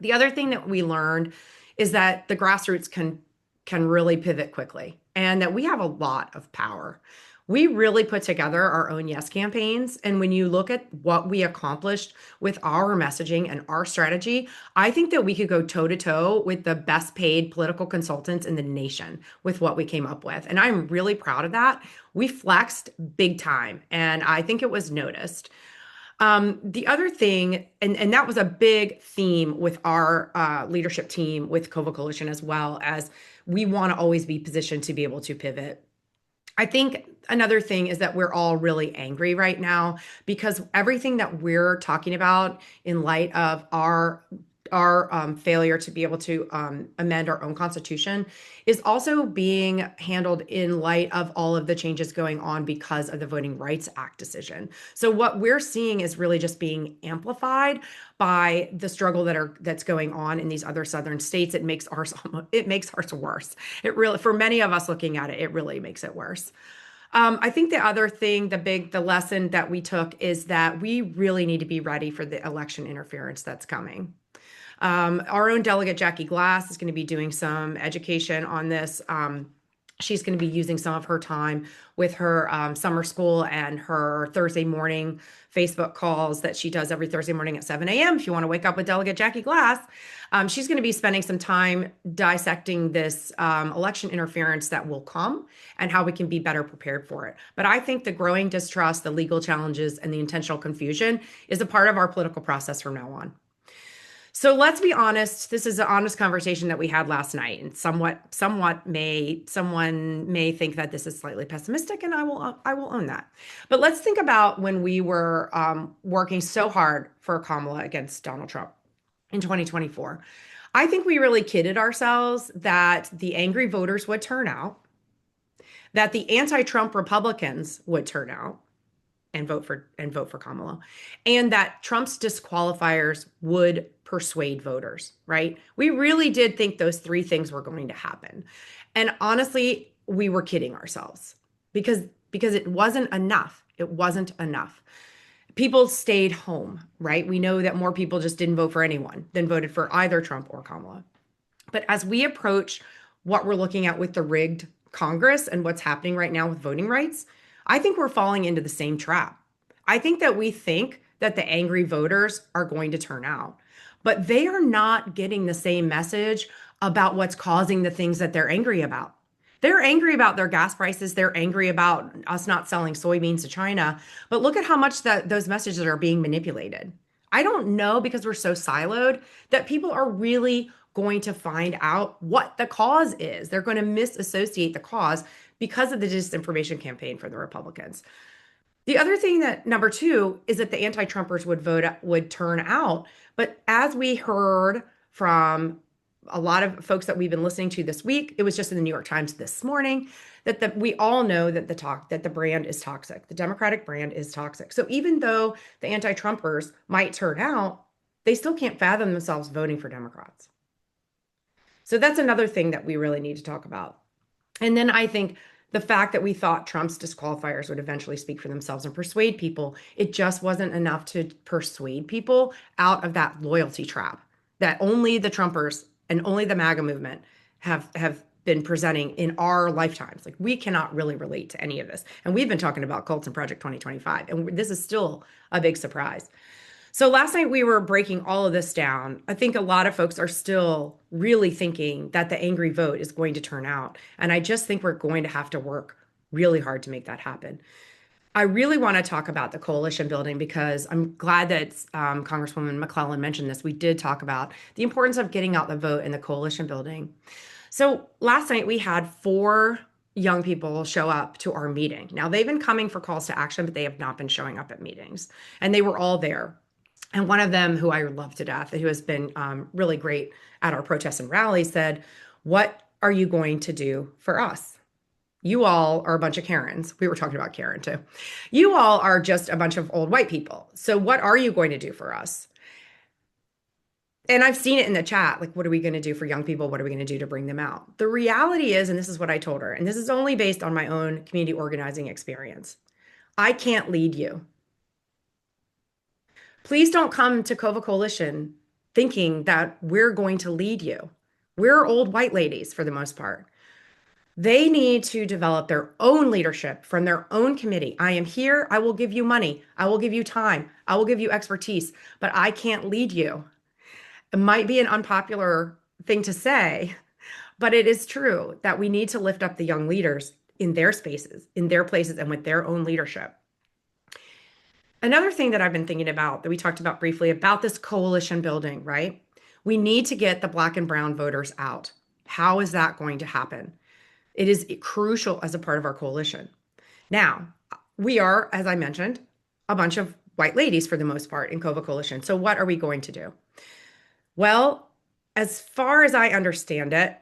The other thing that we learned is that the grassroots can really pivot quickly and that we have a lot of power. We really put together our own Yes campaigns. And when you look at what we accomplished with our messaging and our strategy, I think that we could go toe to toe with the best paid political consultants in the nation with what we came up with. And I'm really proud of that. We flexed big time, and I think it was noticed. The other thing, and that was a big theme with our leadership team with Cova Coalition, as well as we want to always be positioned to be able to pivot. I think another thing is that we're all really angry right now because everything that we're talking about in light of our failure to be able to amend our own constitution is also being handled in light of all of the changes going on because of the Voting Rights Act decision. So what we're seeing is really just being amplified by the struggle that's going on in these other southern states. It makes ours worse. It really, for many of us looking at it, it really makes it worse. I think the other thing, the lesson that we took is that we really need to be ready for the election interference that's coming. Our own delegate, Jackie Glass, is going to be doing some education on this. She's going to be using some of her time with her summer school and her Thursday morning Facebook calls that she does every Thursday morning at 7 a.m. If you want to wake up with Delegate Jackie Glass, she's going to be spending some time dissecting this election interference that will come and how we can be better prepared for it. But I think the growing distrust, the legal challenges, and the intentional confusion is a part of our political process from now on. So let's be honest. This is an honest conversation that we had last night, and someone may think that this is slightly pessimistic, and I will own that. But let's think about when we were working so hard for Kamala against Donald Trump in 2024. I think we really kidded ourselves that the angry voters would turn out, that the anti-Trump Republicans would turn out and vote for Kamala, and that Trump's disqualifiers would persuade voters, right? We really did think those three things were going to happen. And honestly, we were kidding ourselves because it wasn't enough. It wasn't enough. People stayed home, right? We know that more people just didn't vote for anyone than voted for either Trump or Kamala. But as we approach what we're looking at with the rigged Congress and what's happening right now with voting rights, I think we're falling into the same trap. I think that we think that the angry voters are going to turn out, but they are not getting the same message about what's causing the things that they're angry about. They're angry about their gas prices. They're angry about us not selling soybeans to China. But look at how much those messages are being manipulated. I don't know, because we're so siloed, that people are really going to find out what the cause is. They're going to misassociate the cause because of the disinformation campaign for the Republicans. The other thing, that number two, is that the anti-Trumpers would turn out. But as we heard from a lot of folks that we've been listening to this week, it was just in the New York Times this morning, that we all know that the brand is toxic. The Democratic brand is toxic. So even though the anti-Trumpers might turn out, they still can't fathom themselves voting for Democrats. So that's another thing that we really need to talk about. And then I think the fact that we thought Trump's disqualifiers would eventually speak for themselves and persuade people, it just wasn't enough to persuade people out of that loyalty trap that only the Trumpers and only the MAGA movement have been presenting in our lifetimes. Like, we cannot really relate to any of this. And we've been talking about cults and Project 2025, and this is still a big surprise. So last night we were breaking all of this down. I think a lot of folks are still really thinking that the angry vote is going to turn out. And I just think we're going to have to work really hard to make that happen. I really want to talk about the coalition building because I'm glad that Congresswoman McClellan mentioned this. We did talk about the importance of getting out the vote in the coalition building. So last night we had 4 young people show up to our meeting. Now, they've been coming for calls to action, but they have not been showing up at meetings. And they were all there. And one of them, who I love to death, who has been really great at our protests and rallies, said, "What are you going to do for us? You all are a bunch of Karens." We were talking about Karen too. "You all are just a bunch of old white people. So what are you going to do for us?" And I've seen it in the chat, like, what are we going to do for young people? What are we going to do to bring them out? The reality is, and this is what I told her, and this is only based on my own community organizing experience, I can't lead you. Please don't come to Cova Coalition thinking that we're going to lead you. We're old white ladies for the most part. They need to develop their own leadership from their own committee. I am here. I will give you money. I will give you time. I will give you expertise, but I can't lead you. It might be an unpopular thing to say, but it is true that we need to lift up the young leaders in their spaces, in their places, and with their own leadership. Another thing that I've been thinking about that we talked about briefly about this coalition building, right? We need to get the Black and brown voters out. How is that going to happen? It is crucial as a part of our coalition. Now, we are, as I mentioned, a bunch of white ladies for the most part in Cova Coalition. So what are we going to do? Well, as far as I understand it,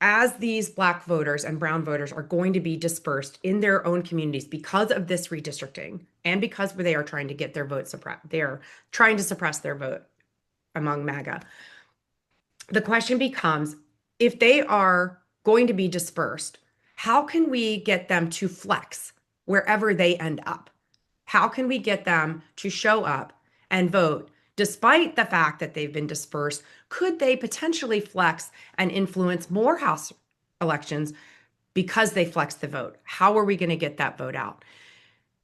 as these Black voters and brown voters are going to be dispersed in their own communities because of this redistricting and because they are trying to get their vote suppressed, they're trying to suppress their vote among MAGA. The question becomes, if they are going to be dispersed, how can we get them to flex wherever they end up? How can we get them to show up and vote despite the fact that they've been dispersed? Could they potentially flex and influence more House elections because they flex the vote? How are we going to get that vote out?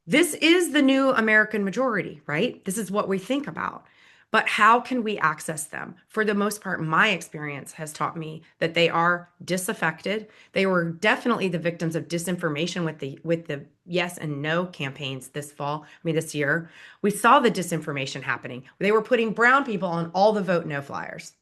This is the new American majority, right? This is what we think about. But how can we access them? For the most part, my experience has taught me that they are disaffected. They were definitely the victims of disinformation with the yes and no campaigns this year. We saw the disinformation happening. They were putting brown people on all the vote no flyers.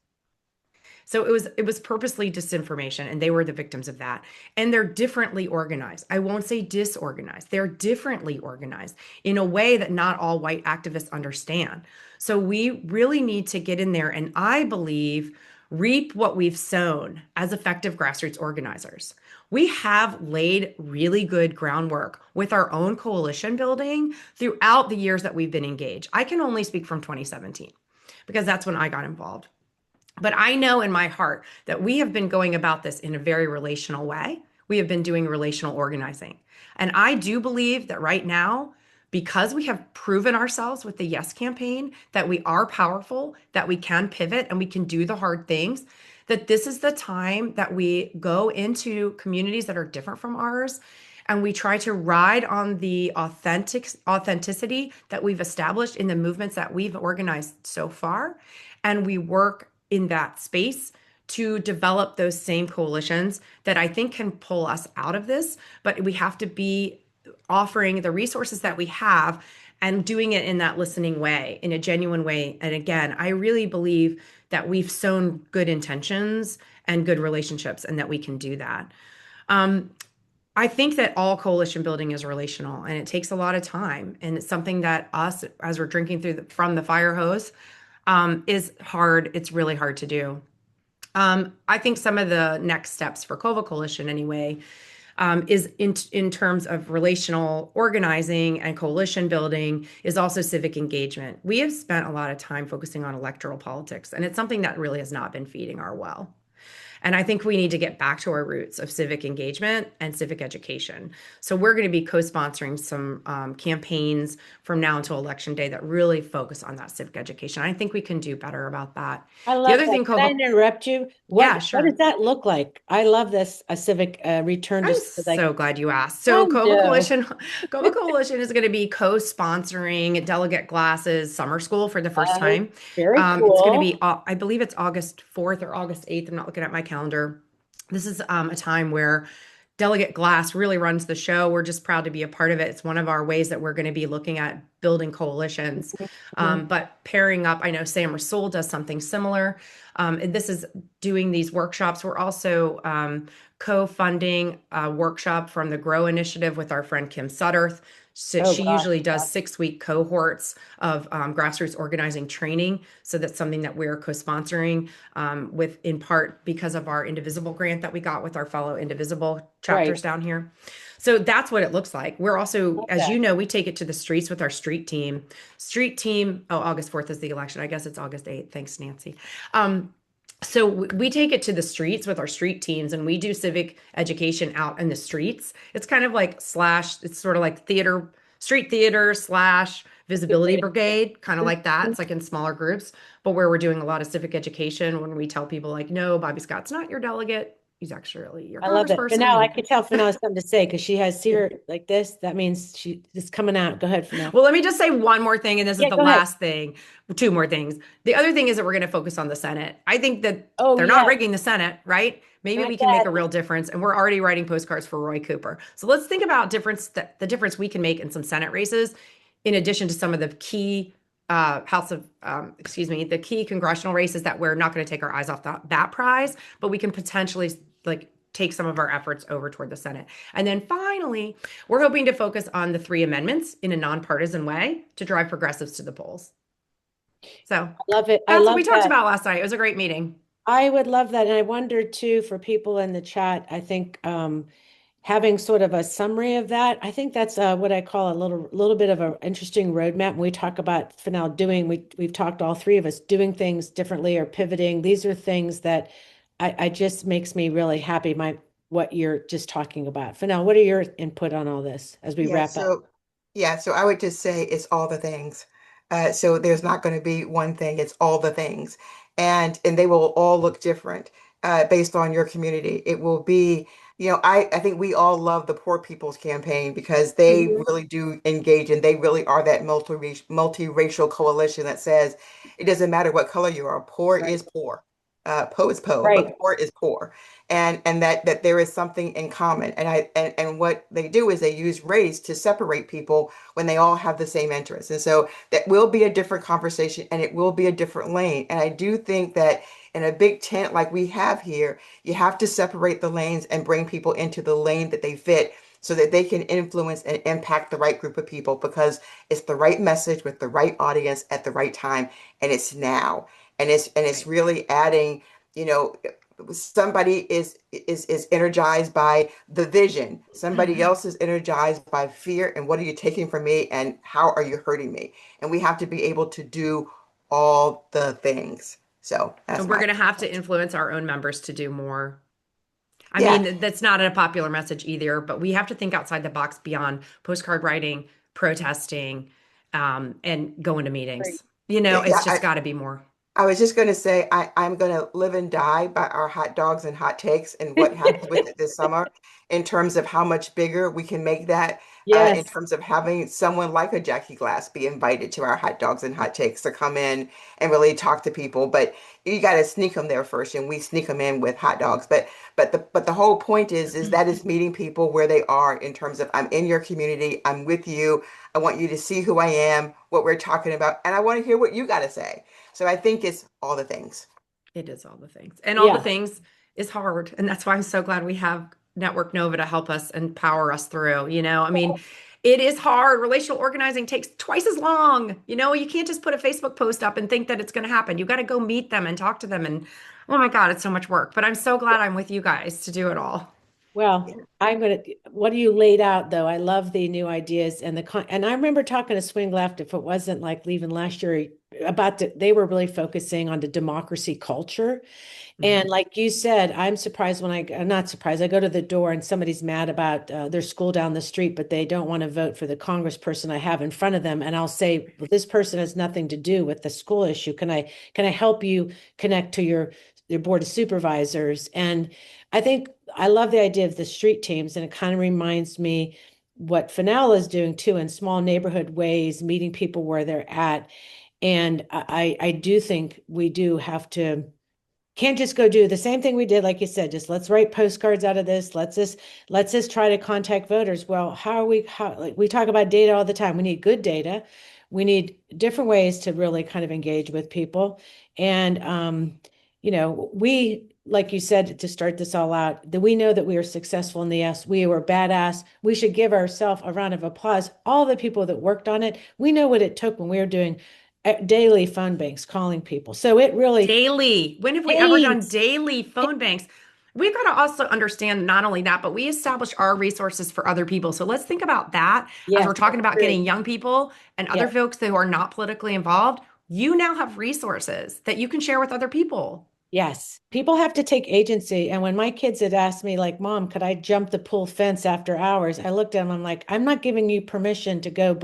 So it was purposely disinformation, and they were the victims of that. And they're differently organized. I won't say disorganized. They're differently organized in a way that not all white activists understand. So we really need to get in there and, I believe, reap what we've sown as effective grassroots organizers. We have laid really good groundwork with our own coalition building throughout the years that we've been engaged. I can only speak from 2017 because that's when I got involved. But I know in my heart that we have been going about this in a very relational way. We have been doing relational organizing. And I do believe that right now, because we have proven ourselves with the Yes campaign, that we are powerful, that we can pivot and we can do the hard things, that this is the time that we go into communities that are different from ours and we try to ride on the authenticity that we've established in the movements that we've organized so far. And we work in that space to develop those same coalitions that I think can pull us out of this. But we have to be offering the resources that we have and doing it in that listening way, in a genuine way. And again, I really believe that we've sown good intentions and good relationships and that we can do that. I think that all coalition building is relational and it takes a lot of time. And it's something that us, as we're drinking from the fire hose, is hard. It's really hard to do. I think some of the next steps for Cova Coalition anyway, is in terms of relational organizing and coalition building is also civic engagement. We have spent a lot of time focusing on electoral politics, and it's something that really has not been feeding our well. And I think we need to get back to our roots of civic engagement and civic education. So we're going to be co-sponsoring some campaigns from now until election day that really focus on that civic education. I think we can do better about that. I The love other that. thing Can I called, interrupt you? yeah, What sure. does that look like? I love this, a civic return I'm to like so glad you asked. I So Cova do. Coalition, Cova Coalition is going to be co-sponsoring Delegate Glass's summer school for the first Oh, time. very It's going to be, cool. I believe it's August 4th or August 8th. I'm not looking at my calendar. This is a time where Delegate Glass really runs the show. We're just proud to be a part of it. It's one of our ways that we're going to be looking at building coalitions. Mhm. But pairing up, I know Sam Rasool does something similar. And this is doing these workshops. We're also co-funding a workshop from the Grow Initiative with our friend Kim Sutterth. So Oh she gosh. usually does 6-week cohorts of grassroots organizing training. So that's something that we're co-sponsoring with, in part because of our Indivisible grant that we got with our fellow Indivisible chapters Right. down here. So that's what it looks like. We're also, Love as that. you know, we take it to the streets with our street team. Street team, oh, August 4th is the election. I guess it's August 8th. Thanks, Nancy. So we take it to the streets with our street teams and we do civic education out in the streets. It's kind of like it's sort of like street theater slash visibility brigade, kind of like that. It's like in smaller groups, but where we're doing a lot of civic education when we tell people like, no, Bobby Scott's not your delegate. He's actually your I love that. congressperson. Fanel, I And could tell Fanel has something to say because she has here like this. That means she is coming out. Go ahead, Fanel. well, let me just say one more thing, and this Yeah, is the go ahead. last thing. Two more things. The other thing is that we're going to focus on the Senate. I think that Oh, they're yeah. not rigging the Senate, right? Maybe Not we can make yet. a real difference, and we're already writing postcards for Roy Cooper. So let's think about the difference we can make in some Senate races, in addition to some of the key the key congressional races that we're not going to take our eyes off that prize, but we can potentially like take some of our efforts over toward the Senate. And then finally, we're hoping to focus on the 3 amendments in a nonpartisan way to drive progressives to the polls. So Love it. I that's what love we talked that. about last night. It was a great meeting. I would love that. And I wonder too, for people in the chat, I think having sort of a summary of that, I think that's what I call a little bit of an interesting roadmap. When we talk about for now we've talked all 3 of us doing things differently or pivoting. These are things that I just makes me really happy. What you're just talking about. Fanel, what are your input on all this as we Yeah, wrap up? so I would just say it's all the things. So there's not going to be one thing, it's all the things. And they will all look different based on your community. It will be, I think we all love the Poor People's Campaign because they Mhm. really do engage and they really are that multiracial coalition that says it doesn't matter what color you are, poor Right. is poor. Poe is Poe, Right. but poor is poor, and that there is something in common. And what they do is they use race to separate people when they all have the same interests. And so that will be a different conversation, and it will be a different lane. And I do think that in a big tent like we have here, you have to separate the lanes and bring people into the lane that they fit. So that they can influence and impact the right group of people because it's the right message with the right audience at the right time, and it's now and it's really adding, you know, somebody is energized by the vision, somebody else is energized by fear, and what are you taking from me and how are you hurting me, and we have to be able to do all the things. So that's And we're my going to have to influence our own members to do more. I yeah. mean, that's not a popular message either, but we have to think outside the box beyond postcard writing, protesting, and going to Right. meetings. Yeah, It's just got to be more. I was just going to say, I'm going to live and die by our hot dogs and hot takes and what happens with it this summer in terms of how much bigger we can make that, in Yes. terms of having someone like a Jackie Glass be invited to our hot dogs and hot takes to come in and really talk to people. But you got to sneak them there first, and we sneak them in with hot dogs. But the whole point is that is meeting people where they are in terms of I'm in your community, I'm with you, I want you to see who I am, what we're talking about, and I want to hear what you got to say. So I think it's all the things. It is all the things. And all the Yeah. things is hard. And that's why I'm so glad we have Network Nova to help us and power us through. I mean, it is hard. Relational organizing takes twice as long. You can't just put a Facebook post up and think that it's going to happen. You got to go meet them and talk to them. And oh my God, it's so much work. But I'm so glad I'm with you guys to do it all. Well, what you laid out though, I love the new ideas and and I remember talking to Swing Left, if it wasn't like leaving last year, about they were really focusing on the democracy culture. And like you said, I'm surprised I'm not surprised. I go to the door and somebody's mad about their school down the street, but they don't want to vote for the congressperson I have in front of them. And I'll say, well, this person has nothing to do with the school issue. Can I help you connect to your board of supervisors? And I think I love the idea of the street teams, and it kind of reminds me what Fennell is doing too in small neighborhood ways, meeting people where they're at. And I do think we do have to can't just go do the same thing we did, like you said, just let's write postcards out of this. Let's just try to contact voters. Well, how like we talk about data all the time. We need good data. We need different ways to really kind of engage with people. And we, like you said, to start this all out, that we know that we are successful in the yes, we were badass. We should give ourselves a round of applause. All the people that worked on it, we know what it took when we were doing daily phone banks, calling people. So it really Daily. When have we ever done daily phone banks? We've got to also understand not only that, but we establish our resources for other people. So let's think about that as Yes, we're talking about true. getting young people and other Yeah. folks who are not politically involved. You now have resources that you can share with other people. Yes, people have to take agency. And when my kids had asked me, like, Mom, could I jump the pool fence after hours? I looked at them, I'm like, I'm not giving you permission to go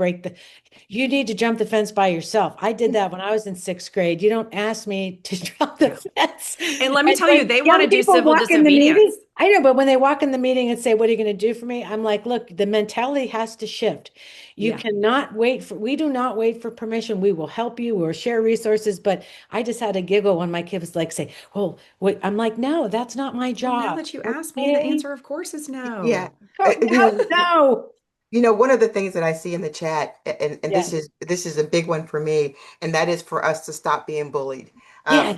you need to jump the fence by yourself. I did that when I was in 6th grade. You don't ask me to jump the fence. And let me tell you, they young want to do people civil walk in the meeting. disobedience. I know, but when they walk in the meeting and say, what are you going to do for me? I'm like, look, the mentality has to shift. You Yeah. cannot we do not wait for permission. We will help you. We'll share resources. But I just had a giggle when my kid was like, say, oh, wait. I'm like, no, that's not my Well, job. now that you asked me, the answer, of course, is no. Yeah. Oh, no. One of the things that I see in the chat, and Yeah. this is a big one for me, and that is for us to stop being bullied, Yeah.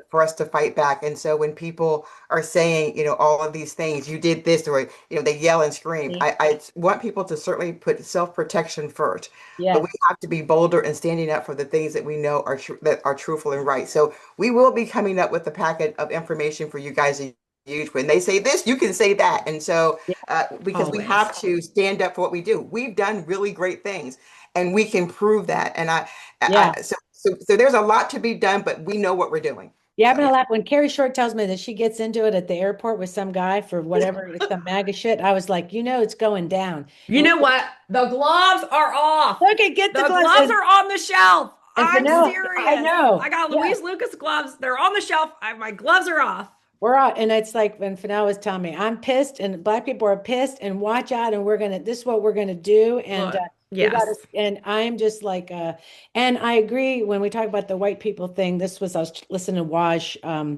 for us to fight back. And so when people are saying, all of these things, you did this, or they yell and scream. I want people to certainly put self-protection first, but Yes. we have to be bolder and standing up for the things that we know that are truthful and right. So we will be coming up with a packet of information for you guys to use. When they say this, you can say that. And so because we Always. have to stand up for what we do. We've done really great things, and we can prove that. And Yeah. so there's a lot to be done, but we know what we're doing. Yeah, I'm So, gonna laugh when Carrie Short tells me that she gets into it at the airport with some guy for whatever, it's some MAGA shit. I was like, it's going down. You know what? The gloves are off. Okay, get the The gloves. gloves are on the shelf. and I'm Fennell, serious. I know. I got Yeah. Louise Lucas gloves. They're on the shelf. My gloves are off. We're out, and it's like when Fennell was telling me, I'm pissed, and Black people are pissed, and watch out, and this is what we're gonna do, and Look, we gotta, yes. and I'm just like, and I agree when we talk about the white people thing. I was listening to Waj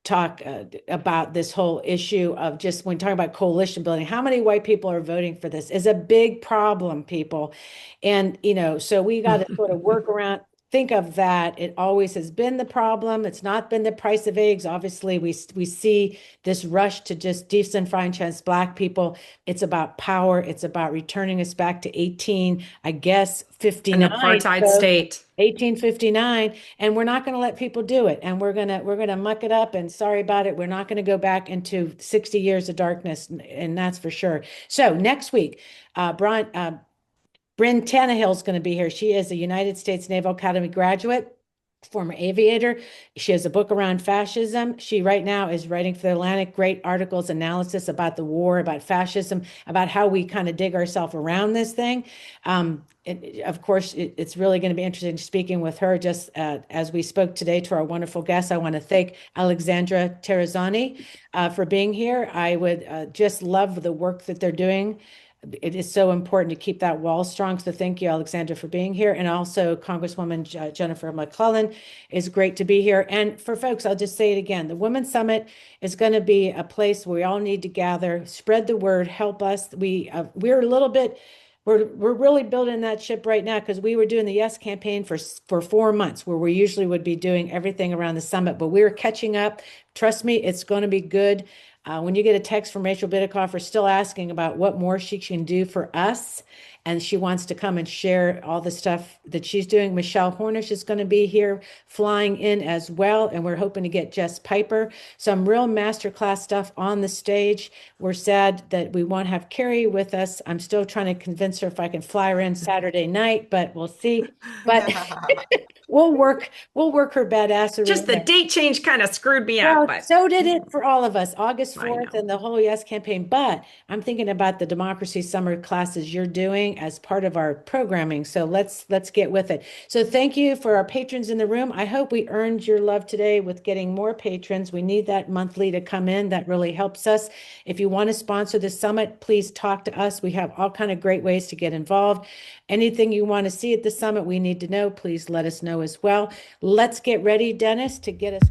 talk about this whole issue of just when talking about coalition building, how many white people are voting for this is a big problem, people, and so we got to sort of work around. Think of that. It always has been the problem. It's not been the price of eggs. Obviously, we see this rush to just disenfranchise Black people. It's about power. It's about returning us back to An apartheid state. 1859, and we're not going to let people do it. And we're gonna muck it up. And sorry about it. We're not going to go back into 60 years of darkness, and that's for sure. So next week, Bryn Tannehill is going to be here. She is a United States Naval Academy graduate, former aviator. She has a book around fascism. She right now is writing for the Atlantic, great articles, analysis about the war, about fascism, about how we kind of dig ourselves around this thing. Of course, it's really going to be interesting speaking with her. Just as we spoke today to our wonderful guests, I want to thank Alexandra Terrazzani for being here. I would just love the work that they're doing. It is so important to keep that wall strong. So thank you, Alexandra, for being here. And also Congresswoman Jennifer McClellan is great to be here. And for folks, I'll just say it again. The Women's Summit is going to be a place where we all need to gather, spread the word, help us. We're a little bit, we're really building that ship right now because we were doing the Yes campaign for 4 months, where we usually would be doing everything around the summit, but we're catching up. Trust me, it's going to be good. When you get a text from Rachel Bidikoff, still asking about what more she can do for us and she wants to come and share all the stuff that she's doing. Michelle Hornish is going to be here flying in as well, and we're hoping to get Jess Piper. Some real masterclass stuff on the stage. We're sad that we won't have Carrie with us. I'm still trying to convince her if I can fly her in Saturday night, but we'll see. But we'll work her badassery. Just the in. date change kind of screwed me Well, up, but so did it for all of us, August I 4th know. and the whole Yes campaign. But I'm thinking about the democracy summer classes you're doing as part of our programming. So let's get with it. So thank you for our patrons in the room. I hope we earned your love today with getting more patrons. We need that monthly to come in. That really helps us. If you want to sponsor the summit, please talk to us. We have all kind of great ways to get involved. Anything you want to see at the summit, we need to know. Please let us know as well. Let's get ready, Dennis, to get us